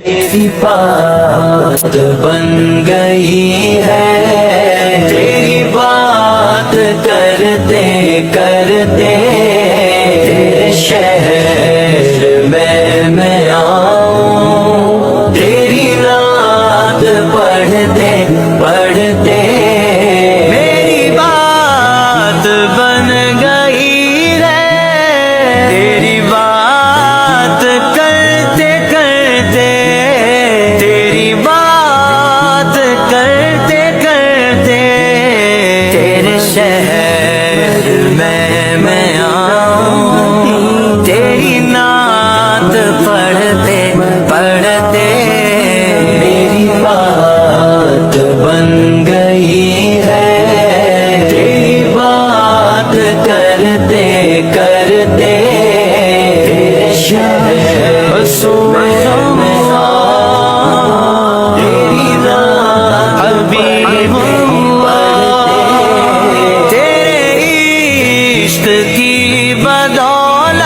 تیری بات بن گئی ہے، تیری بات کرتے کرتے تیرے شہر میں آؤں، تیری نعت پڑھتے پڑھتے میری بات بن گئی ہے، تیری بات کرتے کرتے تیری بات کرتے کرتے تیرے شہر میں آؤں، تیری نعت پڑھتے پڑھتے میری بات بن گئی ہے، تیری بات کرتے کرتے تیرے شہر میں آؤں، تیری نعت حبیب تیرے عشق کی بدولت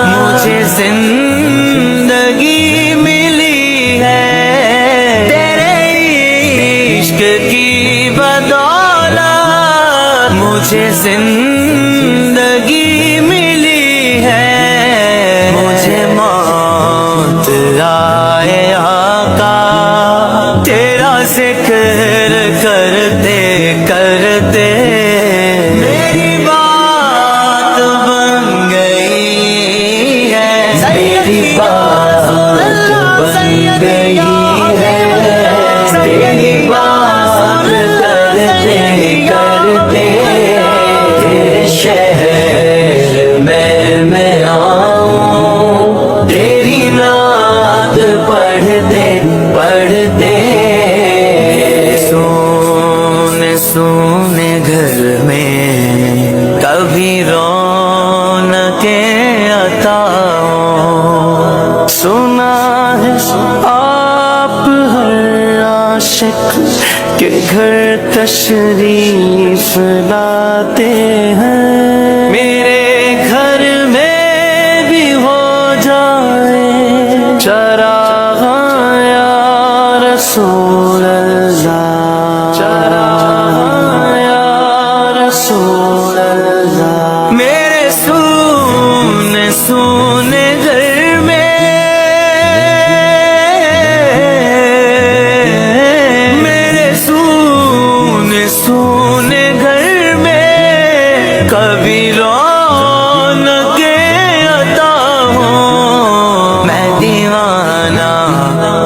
مجھے زندگی ملی ہے، تیرے عشق کی بدولت مجھے زندگی ملی ہے، مجھے موت آئے آقا تیرا ذکر کرتے کرتے میری بات بن گئی ہے، میری بات بن گئی ہے، تیری بات کرتے کرتے تیرے شہر میں آؤں، تیری نعت پڑھتے پڑھتے سونے سونے گھر میں کبھی رونقیں عطا ہوں، سنا ہے آپ ہر عاشق کے گھر تشریف لاتے ہیں، میرے گھر میں بھی ہو جائے چراغ یا رسول اللہ، چراغ یا رسول اللہ، میرے سونے سونے گھر میں سونے گھر میں کبھی رونقیں عطا ہوں، میں دیوانہ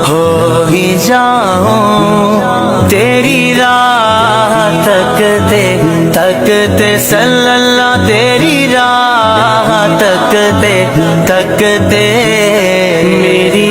ہو ہی جاؤں، تیری راہ تکتے تکتے صلی اللہ، تیری راہ تکتے تکتے میری